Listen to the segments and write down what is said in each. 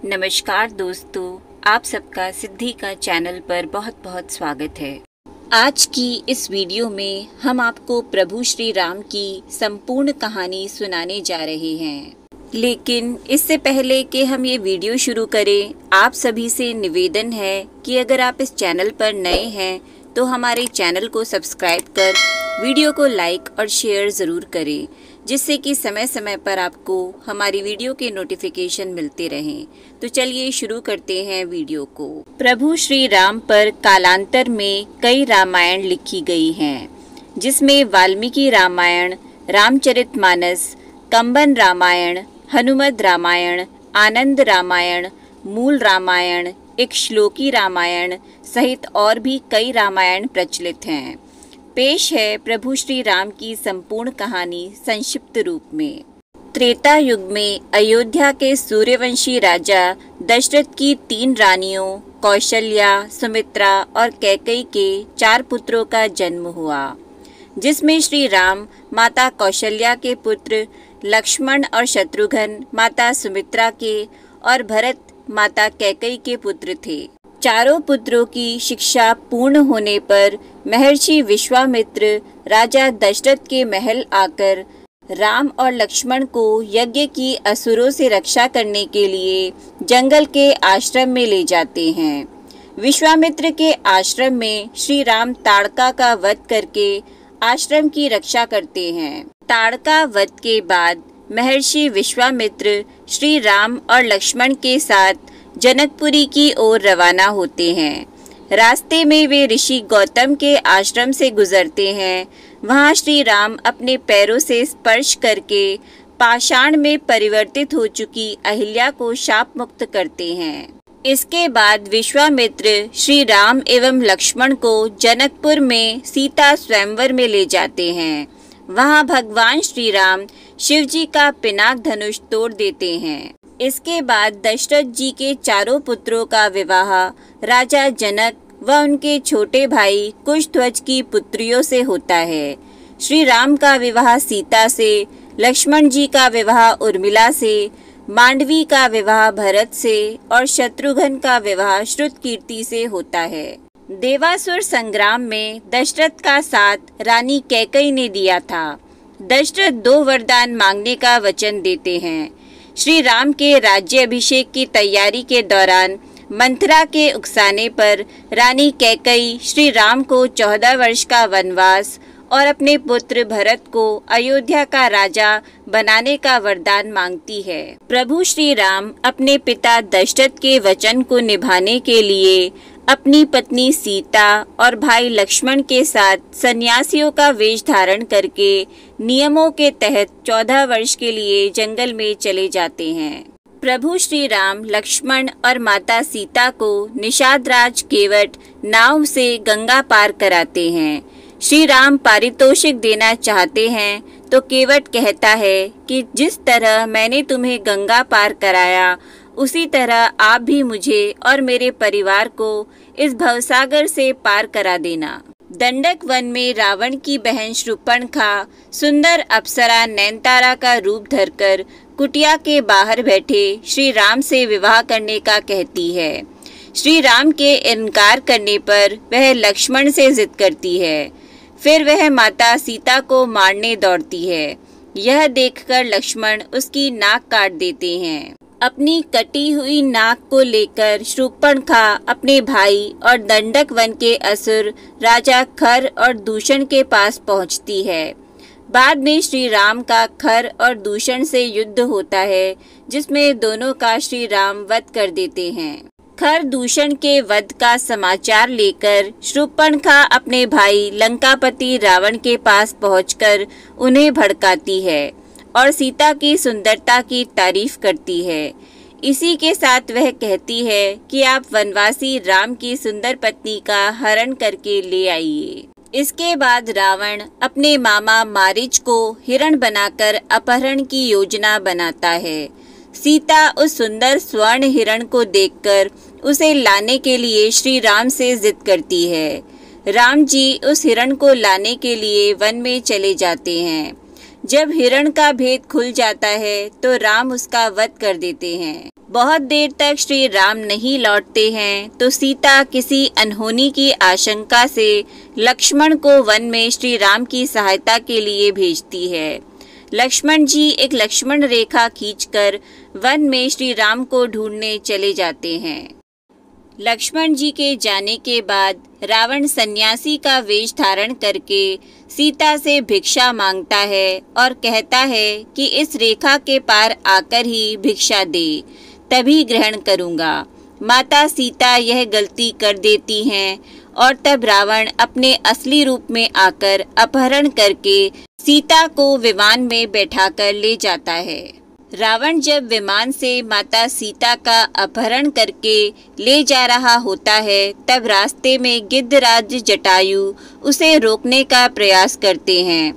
नमस्कार दोस्तों, आप सबका सिद्धि का चैनल पर बहुत बहुत स्वागत है। आज की इस वीडियो में हम आपको प्रभु श्री राम की संपूर्ण कहानी सुनाने जा रहे हैं। लेकिन इससे पहले कि हम ये वीडियो शुरू करें, आप सभी से निवेदन है कि अगर आप इस चैनल पर नए हैं तो हमारे चैनल को सब्सक्राइब कर वीडियो को लाइक और शेयर ज़रूर करें, जिससे कि समय समय पर आपको हमारी वीडियो के नोटिफिकेशन मिलते रहें। तो चलिए शुरू करते हैं वीडियो को। प्रभु श्री राम पर कालांतर में कई रामायण लिखी गई हैं, जिसमें वाल्मीकि रामायण, रामचरितमानस, कंबन रामायण, हनुमद रामायण, आनंद रामायण, मूल रामायण, एक श्लोकी रामायण सहित और भी कई रामायण प्रचलित हैं। पेश है प्रभु श्री राम की संपूर्ण कहानी संक्षिप्त रूप में। त्रेता युग में अयोध्या के सूर्यवंशी राजा दशरथ की 3 रानियों कौशल्या, सुमित्रा और कैकेयी के 4 पुत्रों का जन्म हुआ, जिसमें श्री राम माता कौशल्या के पुत्र, लक्ष्मण और शत्रुघ्न माता सुमित्रा के और भरत माता कैकेयी के पुत्र थे। चारों पुत्रों की शिक्षा पूर्ण होने पर महर्षि विश्वामित्र राजा दशरथ के महल आकर राम और लक्ष्मण को यज्ञ की असुरों से रक्षा करने के लिए जंगल के आश्रम में ले जाते हैं। विश्वामित्र के आश्रम में श्री राम ताड़का का वध करके आश्रम की रक्षा करते हैं। ताड़का वध के बाद महर्षि विश्वामित्र श्री राम और लक्ष्मण के साथ जनकपुरी की ओर रवाना होते हैं। रास्ते में वे ऋषि गौतम के आश्रम से गुजरते हैं। वहां श्री राम अपने पैरों से स्पर्श करके पाषाण में परिवर्तित हो चुकी अहिल्या को शाप मुक्त करते हैं। इसके बाद विश्वामित्र श्री राम एवं लक्ष्मण को जनकपुर में सीता स्वयंवर में ले जाते हैं। वहां भगवान श्री राम शिव जी का पिनाक धनुष तोड़ देते हैं। इसके बाद दशरथ जी के 4 पुत्रों का विवाह राजा जनक व उनके छोटे भाई कुशध्वज की पुत्रियों से होता है। श्री राम का विवाह सीता से, लक्ष्मण जी का विवाह उर्मिला से, मांडवी का विवाह भरत से और शत्रुघ्न का विवाह श्रुतकीर्ति से होता है। देवासुर संग्राम में दशरथ का साथ रानी कैकेयी ने दिया था। दशरथ 2 वरदान मांगने का वचन देते हैं। श्री राम के राज्य अभिषेक की तैयारी के दौरान मंथरा के उकसाने पर रानी कैकेयी श्री राम को 14 वर्ष का वनवास और अपने पुत्र भरत को अयोध्या का राजा बनाने का वरदान मांगती है। प्रभु श्री राम अपने पिता दशरथ के वचन को निभाने के लिए अपनी पत्नी सीता और भाई लक्ष्मण के साथ सन्यासियों का वेश धारण करके नियमों के तहत 14 वर्ष के लिए जंगल में चले जाते हैं। प्रभु श्री राम लक्ष्मण और माता सीता को निषाद राज केवट नाव से गंगा पार कराते हैं। श्री राम पारितोषिक देना चाहते हैं तो केवट कहता है कि जिस तरह मैंने तुम्हें गंगा पार कराया, उसी तरह आप भी मुझे और मेरे परिवार को इस भवसागर से पार करा देना। दंडक वन में रावण की बहन शूर्पणखा सुंदर अप्सरा नैनतारा का रूप धरकर कुटिया के बाहर बैठे श्री राम से विवाह करने का कहती है। श्री राम के इनकार करने पर वह लक्ष्मण से जिद करती है। फिर वह माता सीता को मारने दौड़ती है। यह देखकर लक्ष्मण उसकी नाक काट देते हैं। अपनी कटी हुई नाक को लेकर शूर्पणखा अपने भाई और दंडक वन के असुर राजा खर और दूषण के पास पहुंचती है। बाद में श्री राम का खर और दूषण से युद्ध होता है, जिसमें दोनों का श्री राम वध कर देते हैं। खर दूषण के वध का समाचार लेकर शूर्पणखा अपने भाई लंकापति रावण के पास पहुंचकर उन्हें भड़काती है और सीता की सुंदरता की तारीफ करती है। इसी के साथ वह कहती है कि आप वनवासी राम की सुंदर पत्नी का हरण करके ले आइए। इसके बाद रावण अपने मामा मारीच को हिरण बनाकर अपहरण की योजना बनाता है। सीता उस सुंदर स्वर्ण हिरण को देखकर उसे लाने के लिए श्री राम से जिद करती है। राम जी उस हिरण को लाने के लिए वन में चले जाते हैं। जब हिरण का भेद खुल जाता है तो राम उसका वध कर देते हैं। बहुत देर तक श्री राम नहीं लौटते हैं तो सीता किसी अनहोनी की आशंका से लक्ष्मण को वन में श्री राम की सहायता के लिए भेजती है। लक्ष्मण जी एक लक्ष्मण रेखा खींचकर वन में श्री राम को ढूंढने चले जाते हैं। लक्ष्मण जी के जाने के बाद रावण सन्यासी का वेश धारण करके सीता से भिक्षा मांगता है और कहता है कि इस रेखा के पार आकर ही भिक्षा दे, तभी ग्रहण करूँगा। माता सीता यह गलती कर देती हैं और तब रावण अपने असली रूप में आकर अपहरण करके सीता को विमान में बैठाकर ले जाता है। रावण जब विमान से माता सीता का अपहरण करके ले जा रहा होता है तब रास्ते में गिद्धराज जटायु उसे रोकने का प्रयास करते हैं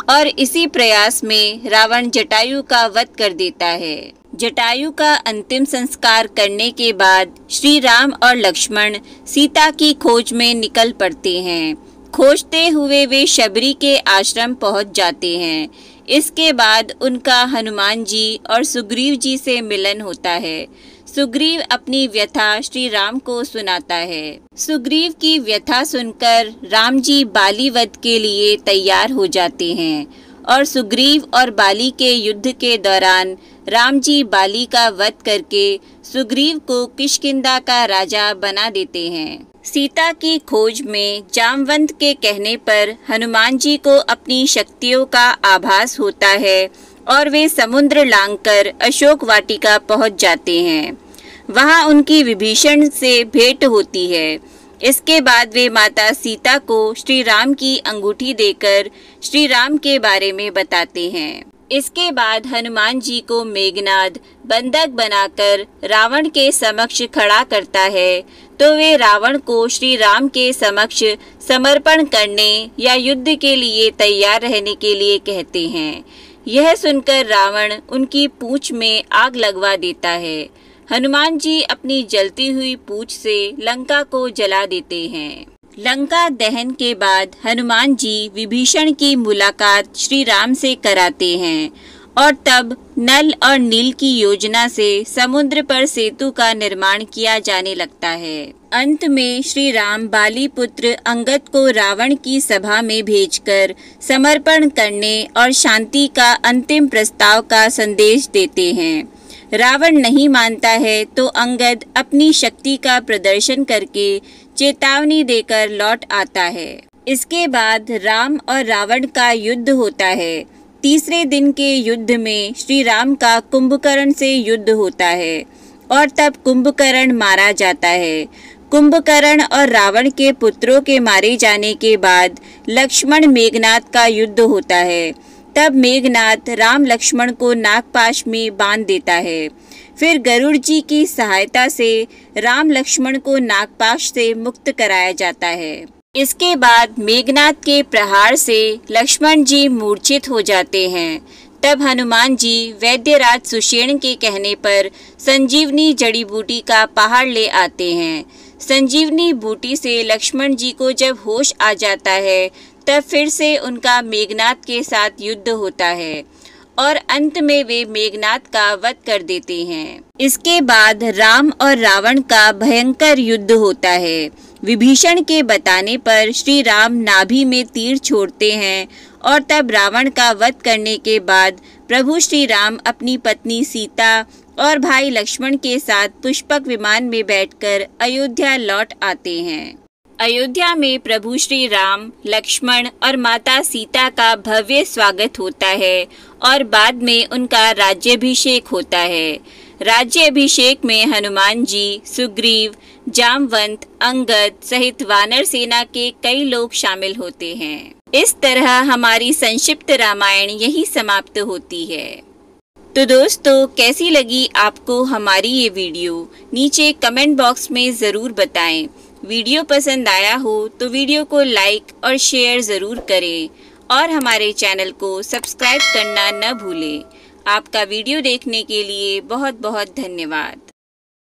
और इसी प्रयास में रावण जटायु का वध कर देता है। जटायु का अंतिम संस्कार करने के बाद श्री राम और लक्ष्मण सीता की खोज में निकल पड़ते हैं। खोजते हुए वे शबरी के आश्रम पहुंच जाते हैं। इसके बाद उनका हनुमान जी और सुग्रीव जी से मिलन होता है। सुग्रीव अपनी व्यथा श्री राम को सुनाता है। सुग्रीव की व्यथा सुनकर राम जी बाली वध के लिए तैयार हो जाते हैं और सुग्रीव और बाली के युद्ध के दौरान राम जी बाली का वध करके सुग्रीव को किष्किंधा का राजा बना देते हैं। सीता की खोज में जामवंत के कहने पर हनुमान जी को अपनी शक्तियों का आभास होता है और वे समुद्र लांघकर अशोक वाटिका पहुंच जाते हैं। वहां उनकी विभीषण से भेंट होती है। इसके बाद वे माता सीता को श्री राम की अंगूठी देकर श्री राम के बारे में बताते हैं। इसके बाद हनुमान जी को मेघनाद बंधक बनाकर रावण के समक्ष खड़ा करता है तो वे रावण को श्री राम के समक्ष समर्पण करने या युद्ध के लिए तैयार रहने के लिए कहते हैं। यह सुनकर रावण उनकी पूंछ में आग लगवा देता है। हनुमान जी अपनी जलती हुई पूंछ से लंका को जला देते हैं। लंका दहन के बाद हनुमान जी विभीषण की मुलाकात श्री राम से कराते हैं और तब नल और नील की योजना से समुद्र पर सेतु का निर्माण किया जाने लगता है। अंत में श्री राम बाली पुत्र अंगद को रावण की सभा में भेजकर समर्पण करने और शांति का अंतिम प्रस्ताव का संदेश देते हैं। रावण नहीं मानता है तो अंगद अपनी शक्ति का प्रदर्शन करके चेतावनी देकर लौट आता है। इसके बाद राम और रावण का युद्ध होता है। तीसरे दिन के युद्ध में श्री राम का कुंभकर्ण से युद्ध होता है और तब कुंभकर्ण मारा जाता है। कुंभकर्ण और रावण के पुत्रों के मारे जाने के बाद लक्ष्मण मेघनाद का युद्ध होता है। तब मेघनाद राम लक्ष्मण को नागपाश में बांध देता है। फिर गरुड़ जी की सहायता से राम लक्ष्मण को नागपाश से मुक्त कराया जाता है। इसके बाद मेघनाद के प्रहार से लक्ष्मण जी मूर्छित हो जाते हैं। तब हनुमान जी वैद्यराज सुषेण के कहने पर संजीवनी जड़ी बूटी का पहाड़ ले आते हैं। संजीवनी बूटी से लक्ष्मण जी को जब होश आ जाता है तब फिर से उनका मेघनाद के साथ युद्ध होता है और अंत में वे मेघनाद का वध कर देते हैं। इसके बाद राम और रावण का भयंकर युद्ध होता है। विभीषण के बताने पर श्री राम नाभि में तीर छोड़ते हैं और तब रावण का वध करने के बाद प्रभु श्री राम अपनी पत्नी सीता और भाई लक्ष्मण के साथ पुष्पक विमान में बैठकर अयोध्या लौट आते हैं। अयोध्या में प्रभु श्री राम, लक्ष्मण और माता सीता का भव्य स्वागत होता है और बाद में उनका राज्याभिषेक होता है। राज्याभिषेक में हनुमान जी, सुग्रीव, जामवंत, अंगद सहित वानर सेना के कई लोग शामिल होते हैं। इस तरह हमारी संक्षिप्त रामायण यही समाप्त होती है। तो दोस्तों, कैसी लगी आपको हमारी ये वीडियो? नीचे कमेंट बॉक्स में ज़रूर बताएं। वीडियो पसंद आया हो तो वीडियो को लाइक और शेयर ज़रूर करें और हमारे चैनल को सब्सक्राइब करना न भूलें। आपका वीडियो देखने के लिए बहुत बहुत धन्यवाद।